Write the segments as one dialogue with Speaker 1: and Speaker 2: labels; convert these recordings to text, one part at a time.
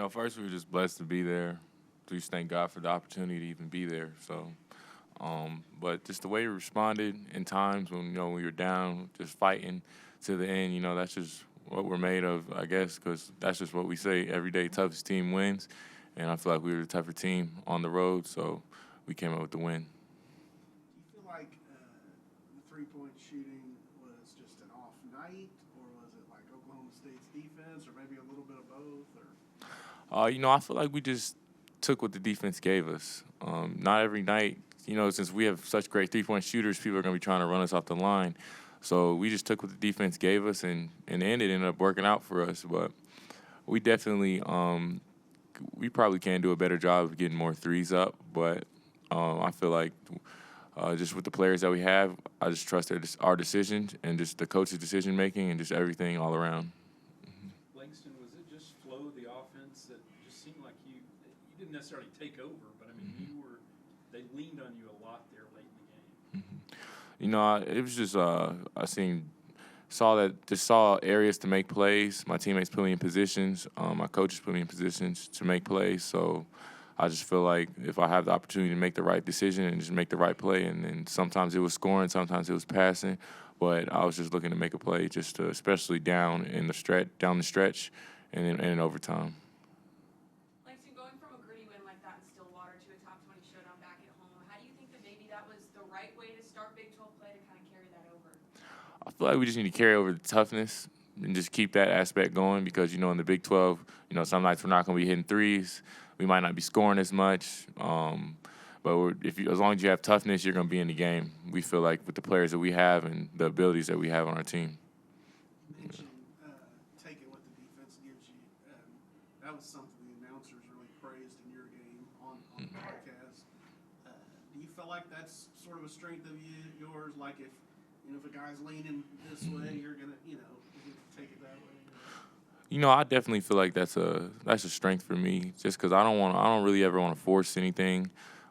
Speaker 1: First we were just blessed to be there. We just thank God for the opportunity to even be there. But just the way we responded in times when we were down, just fighting to the end. That's just what we're made of, I guess, because that's just what we say every day. Toughest team wins, and I feel like we were the tougher team on the road, so we came up with the win.
Speaker 2: Do you feel like the 3-point shooting was just an off night, or was it like Oklahoma State's defense, or maybe a little bit of both? Or
Speaker 1: I feel like we just took what the defense gave us. Not every night, since we have such great 3-point shooters, people are going to be trying to run us off the line. So we just took what the defense gave us, and in the end, it ended up working out for us. But we definitely, we probably can do a better job of getting more threes up. But I feel like just with the players that we have, I just trust our decisions and just the coach's decision making and just everything all around.
Speaker 3: Langston, was it just flow of the offense that just seemed like you didn't necessarily take over, but I mean they leaned on you a lot there late in the game.
Speaker 1: It was just saw areas to make plays. My teammates put me in positions. My coaches put me in positions to make plays. So I just feel like if I have the opportunity to make the right decision and just make the right play, and then sometimes it was scoring, sometimes it was passing, but I was just looking to make a play, especially down the stretch, and then in overtime.
Speaker 4: Langston, going from a gritty win like that in Stillwater to a top 20 showdown back at home, how do you think that maybe that was the right way to start Big 12 play to kind of carry that over?
Speaker 1: I feel like we just need to carry over the toughness and just keep that aspect going because, in the Big 12, some nights we're not going to be hitting threes. We might not be scoring as much. But as long as you have toughness, you're going to be in the game. We feel like with the players that we have and the abilities that we have on our team.
Speaker 2: you mentioned taking what the defense gives you. That was something the announcers really praised in your game on the broadcast. Do you feel like that's sort of a strength of yours? Like if a guy's leaning this way, you're gonna you can take it that way.
Speaker 1: I definitely feel like that's a strength for me, just because I don't really ever want to force anything,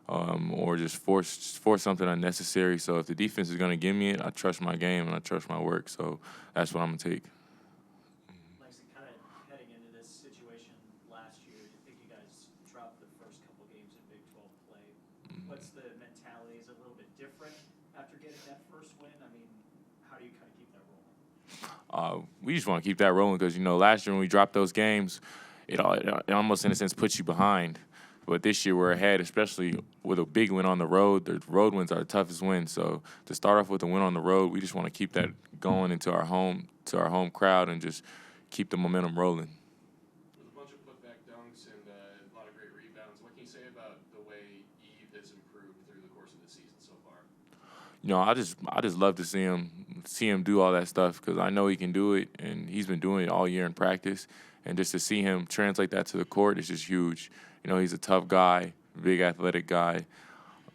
Speaker 1: or just force something unnecessary. So if the defense is gonna give me it, I trust my game and I trust my work. So that's what I'm gonna take.
Speaker 5: Langston, kind of heading into this situation last year, I think you guys dropped the first couple games in Big 12 play. What's the mentality? Is it a little bit different after getting that first win? I mean, how do you kind of keep that rolling?
Speaker 1: We just want to keep that rolling because last year when we dropped those games, it almost in a sense puts you behind. But this year we're ahead, especially with a big win on the road. The road wins are the toughest wins. So to start off with a win on the road, we just want to keep that going into our home crowd and just keep the momentum rolling.
Speaker 6: With a bunch of putback dunks and a lot of great rebounds, what can you say about the way Eve has improved through the course of the season so far?
Speaker 1: I just love to see him do all that stuff because I know he can do it, and he's been doing it all year in practice. And just to see him translate that to the court is just huge. He's a tough guy, big athletic guy,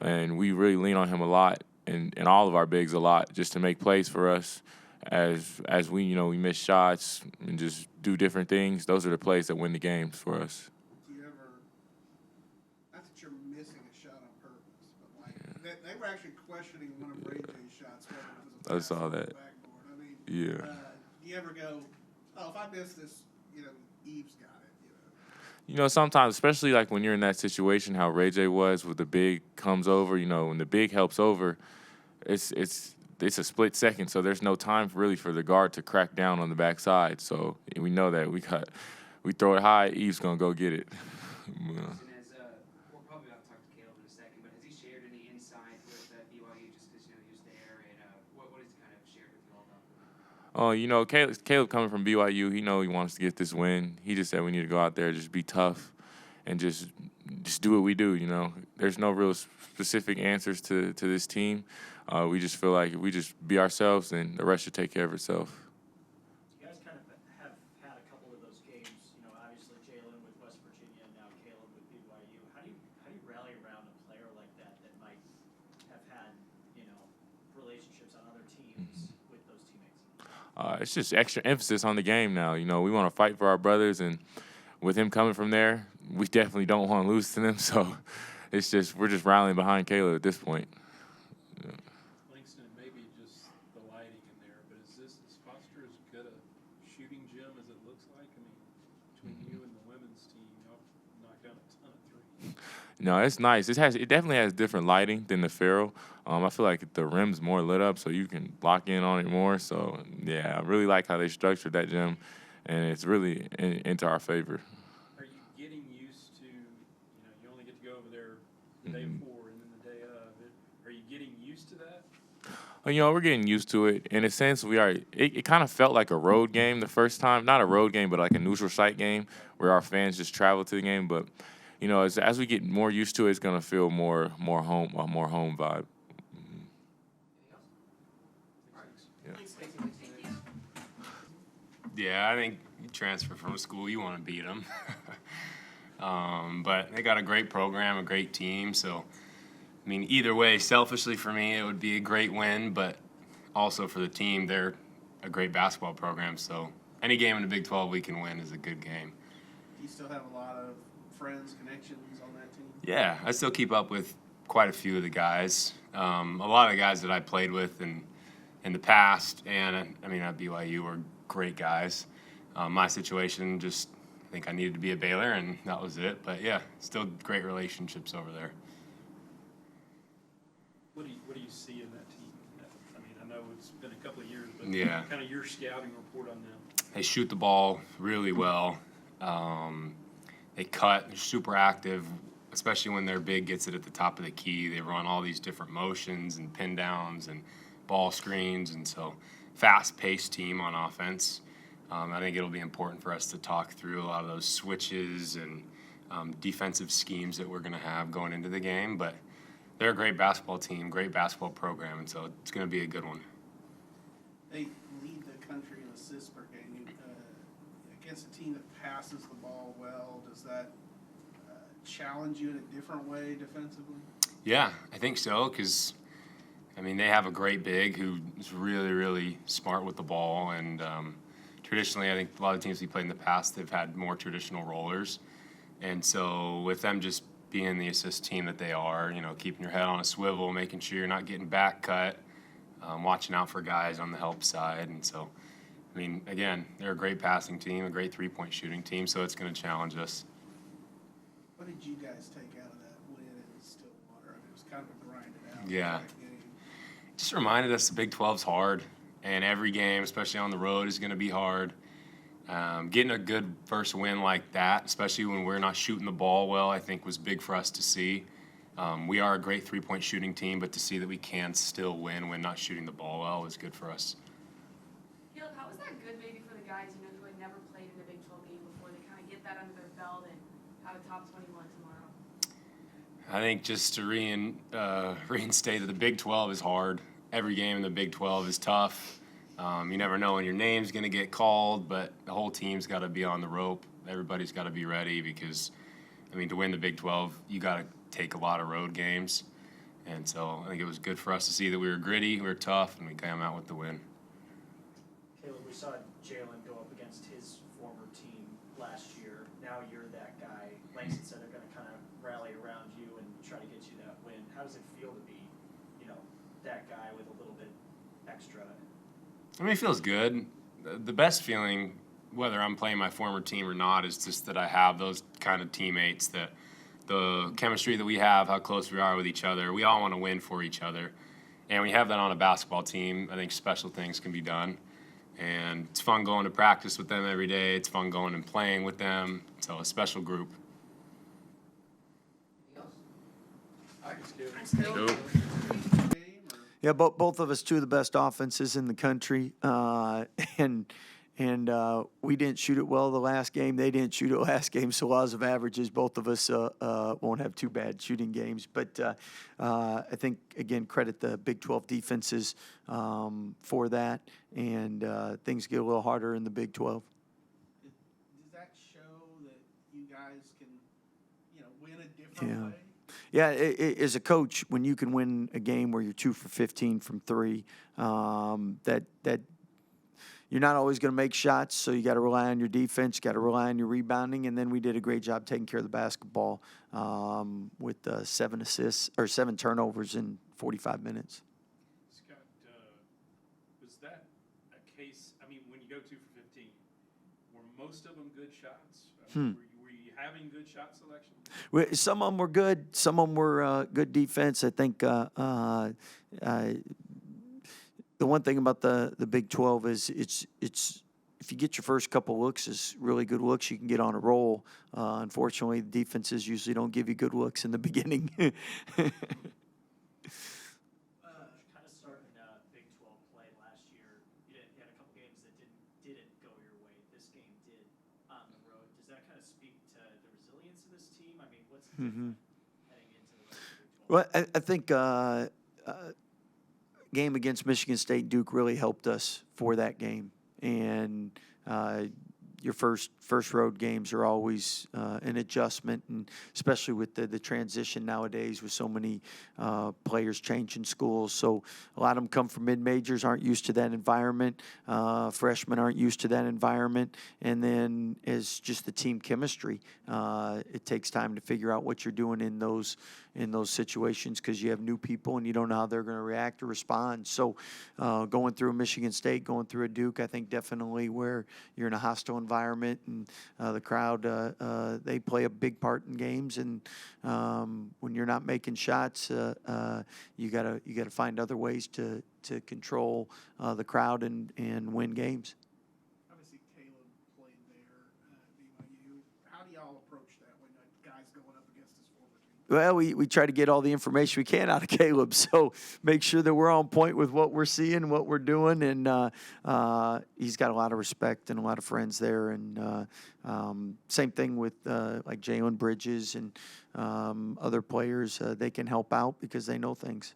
Speaker 1: and we really lean on him a lot, and all of our bigs a lot, just to make plays for us as we miss shots and just do different things. Those are the plays that win the games for us.
Speaker 2: Do you ever? Not that you're missing a shot on purpose, but like they were actually questioning one of Ray J's shots. Whether it was a
Speaker 1: I saw
Speaker 2: pass or a
Speaker 1: that.
Speaker 2: backboard. I mean,
Speaker 1: Yeah.
Speaker 2: Do you ever go, oh, if I miss this, Eve's got it.
Speaker 1: Sometimes, especially like when you're in that situation, how Ray J was, with the big comes over. When the big helps over, it's a split second, so there's no time really for the guard to crack down on the backside. So we know that we throw it high, Eve's gonna go get it.
Speaker 7: And we're probably about to talk to Caleb in a second, but has he shared any insight with BYU just because he was there, and what has he kind of shared with you all about that?
Speaker 1: Caleb coming from BYU, he wants to get this win. He just said we need to go out there, just be tough, and just do what we do. There's no real specific answers to this team. We just feel like if we just be ourselves, then the rest should take care of itself.
Speaker 5: You guys kind of have had a couple of those games. Obviously Jalen with West Virginia, and now Caleb with BYU. How do you rally around a player like that might have had relationships on other teams with those teammates?
Speaker 1: It's just extra emphasis on the game now. We want to fight for our brothers, and with him coming from there, we definitely don't want to lose to them. So we're just rallying behind Caleb at this point. Yeah.
Speaker 3: Langston, maybe just the lighting in there, but is Foster as good a shooting gym as it looks like? I mean, between you and the women's team,
Speaker 1: No, it's nice. It definitely has different lighting than the Ferrell. I feel like the rim's more lit up, so you can lock in on it more. So yeah, I really like how they structured that gym, and it's really into our favor.
Speaker 3: Are you getting used to, you only get to go over there the day before and then the day of? Are you getting used to that?
Speaker 1: We're getting used to it. In a sense, we are. It kind of felt like a road game the first time. Not a road game, but like a neutral site game where our fans just travel to the game. But as we get more used to it, it's gonna feel more home, a more home vibe.
Speaker 8: Yeah, I think you transfer from school, you want to beat them. But they got a great program, a great team. So, I mean, either way, selfishly for me, it would be a great win. But also for the team, they're a great basketball program. So any game in the Big 12 we can win is a good game.
Speaker 2: Do you still have a lot of friends, connections on that team?
Speaker 8: Yeah, I still keep up with quite a few of the guys. A lot of the guys that I played with in the past, and I mean at BYU were great guys. My situation, just I think I needed to be a Baylor, and that was it. But yeah, still great relationships over there.
Speaker 3: What do you see in that team? I mean, I know it's been a couple of years, but
Speaker 8: Yeah.
Speaker 3: kind of your scouting report on them.
Speaker 8: They shoot the ball really well. They cut. They're super active, especially when their big gets it at the top of the key. They run all these different motions and pin downs and ball screens, and so fast-paced team on offense. I think it'll be important for us to talk through a lot of those switches and defensive schemes that we're going to have going into the game. But they're a great basketball team, great basketball program, and so it's going to be a good one.
Speaker 2: They lead the country in assists per game. Against a team that passes the ball well, does that challenge you in a different way defensively?
Speaker 8: Yeah, I think so, because I mean, they have a great big who's really, really smart with the ball. And traditionally, I think a lot of teams we played in the past, they've had more traditional rollers. And so with them just being the assist team that they are, keeping your head on a swivel, making sure you're not getting back cut, watching out for guys on the help side. And so, I mean, again, they're a great passing team, a great three-point shooting team, so it's going to challenge us.
Speaker 2: What did you guys take out of that win in Stillwater? I mean, it was kind of a grinded out
Speaker 8: Yeah.
Speaker 2: type game.
Speaker 8: Just reminded us the Big 12's hard, and every game, especially on the road, is going to be hard. Getting a good first win like that, especially when we're not shooting the ball well, I think was big for us to see. We are a great three-point shooting team, but to see that we can still win when not shooting the ball well is good for us.
Speaker 4: Caleb, how was that good maybe for the guys, who had never played in a Big 12 game before? They kind of get that under their belt and have a top 21 tomorrow.
Speaker 8: I think just to reinstate that the Big 12 is hard. Every game in the Big 12 is tough. You never know when your name's going to get called, but the whole team's got to be on the rope. Everybody's got to be ready because, I mean, to win the Big 12, you got to take a lot of road games. And so I think it was good for us to see that we were gritty, we were tough, and we came out with the win.
Speaker 5: Caleb, we saw Jalen go up against his former team last year. Now you're that guy. Langston said they're going to kind of rally around you and try to get you that win. How does it feel to be, that guy with a little bit extra?
Speaker 8: I mean, it feels good. The best feeling, whether I'm playing my former team or not, is just that I have those kind of teammates, that the chemistry that we have, how close we are with each other. We all want to win for each other. And when you have that on a basketball team, I think special things can be done. And it's fun going to practice with them every day. It's fun going and playing with them. So a special group.
Speaker 1: Cool.
Speaker 9: Yeah, both of us, two of the best offenses in the country, and we didn't shoot it well the last game. They didn't shoot it last game, so laws of averages, both of us won't have two bad shooting games. But I think, again, credit the Big 12 defenses for that, and things get a little harder in the Big 12.
Speaker 2: Does that show that you guys can, win a different way?
Speaker 9: Yeah, as a coach, when you can win a game where you're 2 for 15 from three, that you're not always going to make shots, so you got to rely on your defense, got to rely on your rebounding, and then we did a great job taking care of the basketball with 7 assists or 7 turnovers in 45 minutes.
Speaker 3: Scott, was that a case? I mean, when you go 2 for 15, were most of them good shots? Were you having having good shot selection?
Speaker 9: Some of them were good. Some of them were good defense. I think the one thing about the Big 12 is it's if you get your first couple looks as really good looks, you can get on a roll. Unfortunately, the defenses usually don't give you good looks in the beginning.
Speaker 5: Kind of starting Big 12 play last year, you had a couple games that didn't go your way. This game did on the road. Does that kind of speak to the resilience of this team? I mean, what's different heading into the rest of Big 12?
Speaker 9: Well, I think game against Michigan State, Duke really helped us for that game. And your first road games are always an adjustment, and especially with the transition nowadays with so many players changing schools. So a lot of them come from mid-majors, aren't used to that environment. Freshmen aren't used to that environment. And then as just the team chemistry, it takes time to figure out what you're doing in those situations because you have new people and you don't know how they're going to react or respond. So going through a Michigan State, going through a Duke, I think definitely where you're in a hostile environment and the crowd, they play a big part in games. And when you're not making shots, you gotta find other ways to control the crowd and win games.
Speaker 2: Obviously, Caleb played there at BYU. How do y'all approach that when a guy's going up against his former team?
Speaker 9: Well, we try to get all the information we can out of Caleb, so make sure that we're on point with what we're seeing, what we're doing, and he's got a lot of respect and a lot of friends there, and same thing with like Jalen Bridges and other players. They can help out because they know things.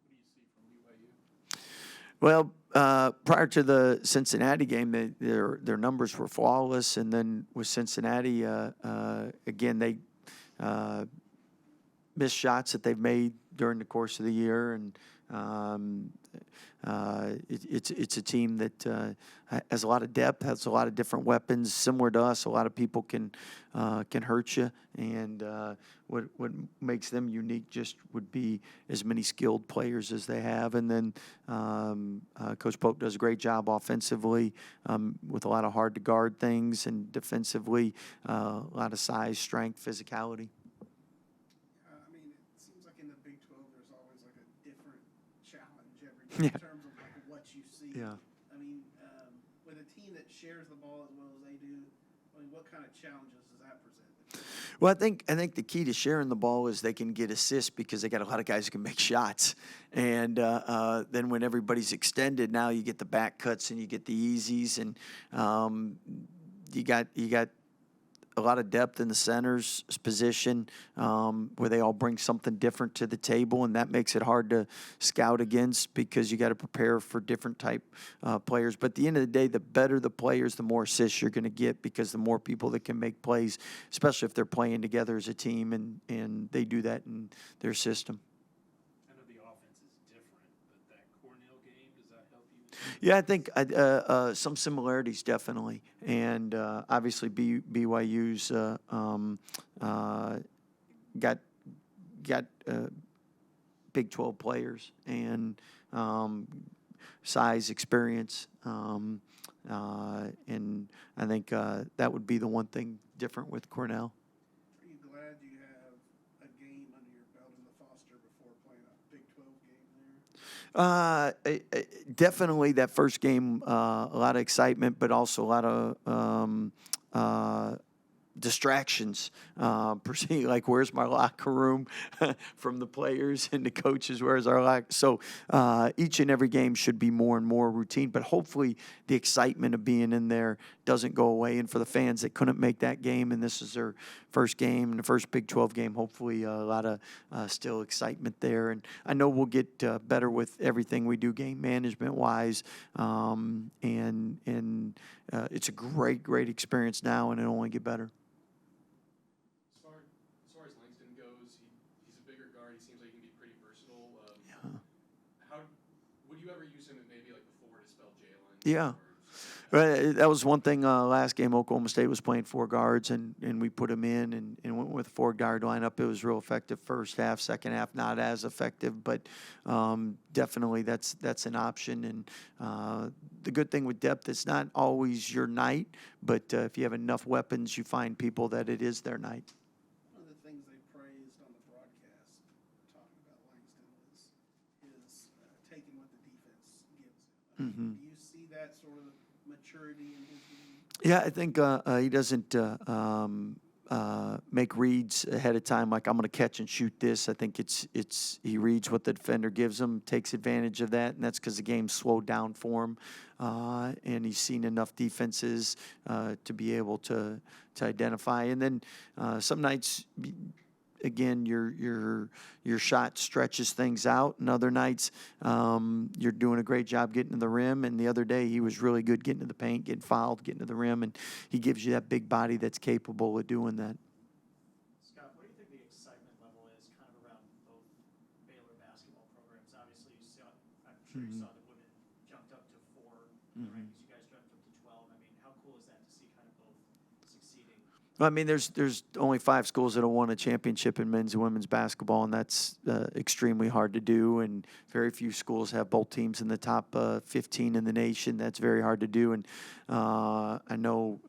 Speaker 3: What do you see from BYU?
Speaker 9: Well, prior to the Cincinnati game, their numbers were flawless, and then with Cincinnati, again, they missed shots that they've made during the course of the year, and it's a team that has a lot of depth, has a lot of different weapons, similar to us. A lot of people can hurt you, and what makes them unique just would be as many skilled players as they have. And then Coach Pope does a great job offensively with a lot of hard to guard things, and defensively a lot of size, strength, physicality.
Speaker 2: I mean, it seems like in the Big 12, there's always like a different challenge every day
Speaker 9: Yeah.
Speaker 2: in terms of like what you see.
Speaker 9: Yeah.
Speaker 2: I mean, with a team that shares the ball as well as they do, I mean, what kind of challenges does that present?
Speaker 9: Well, I think the key to sharing the ball is they can get assists because they got a lot of guys who can make shots. And then when everybody's extended, now you get the back cuts and you get the easies, and you got a lot of depth in the center's position where they all bring something different to the table, and that makes it hard to scout against because you got to prepare for different type players. But at the end of the day, the better the players, the more assists you're going to get because the more people that can make plays, especially if they're playing together as a team and they do that in their system.
Speaker 3: I know the offense is different, but that Cornell game, does that help you?
Speaker 9: Yeah, I think some similarities definitely, and obviously BYU's got Big 12 players and size, experience, and I think that would be the one thing different with Cornell.
Speaker 2: Are you glad you have a game under your belt in the Foster before playing a Big 12 game there?
Speaker 9: Definitely that first game, a lot of excitement, but also a lot of distractions, like where's my locker room from the players and the coaches, where's our locker. So each and every game should be more and more routine, but hopefully the excitement of being in there doesn't go away. And for the fans that couldn't make that game, and this is their first game and the first Big 12 game, hopefully a lot of still excitement there. And I know we'll get better with everything we do game management wise, and it's a great experience now, and it'll only get better.
Speaker 6: As far as Langston goes, he's a bigger guard. He seems like he can be pretty versatile. How would you ever use him at maybe like the 4 to spell Jalen?
Speaker 9: Yeah. Right, that was one thing, last game, Oklahoma State was playing four guards, and we put them in and went with a four-guard lineup. It was real effective first half, second half not as effective, but definitely that's an option. And the good thing with depth, it's not always your night, but if you have enough weapons, you find people that it is their night.
Speaker 2: One of the things they praised on the broadcast, talking about Langston, is taking what the defense gives him.
Speaker 9: Mhm.
Speaker 2: Do you see that sort of maturity in his game?
Speaker 9: Yeah, I think he doesn't make reads ahead of time like I'm going to catch and shoot this. I think it's he reads what the defender gives him, takes advantage of that, and that's because the game's slowed down for him, and he's seen enough defenses to be able to identify. And then some nights, again, your shot stretches things out, and other nights you're doing a great job getting to the rim. And the other day he was really good getting to the paint, getting fouled, getting to the rim, and he gives you that big body that's capable of doing that.
Speaker 5: Scott, what do you think the excitement level is kind of around both Baylor basketball programs? Obviously, you saw, I'm sure you saw the women jumped up to 4 in the rankings. You guys jumped up to 12. I mean, how cool is that to see kind of both succeeding?
Speaker 9: I mean, there's only 5 schools that have won a championship in men's and women's basketball, and that's extremely hard to do. And very few schools have both teams in the top 15 in the nation. That's very hard to do. And I know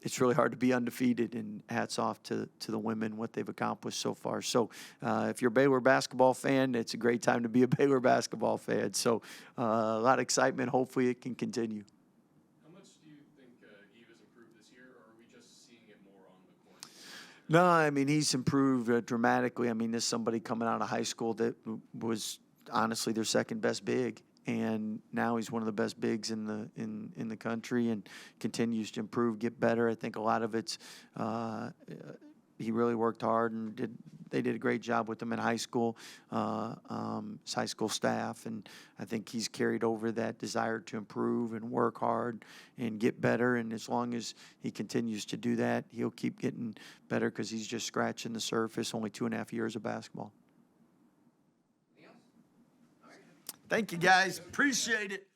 Speaker 9: it's really hard to be undefeated. And hats off to the women, what they've accomplished so far. So if you're a Baylor basketball fan, it's a great time to be a Baylor basketball fan. So a lot of excitement. Hopefully, it can continue. No, I mean, he's improved dramatically. I mean, there's somebody coming out of high school that was honestly their second best big, and now he's one of the best bigs in the country, and continues to improve, get better. I think a lot of it's he really worked hard, and they did a great job with him in high school, his high school staff, and I think he's carried over that desire to improve and work hard and get better. And as long as he continues to do that, he'll keep getting better because he's just scratching the surface. Only 2.5 years of basketball. Thank you, guys. Appreciate it.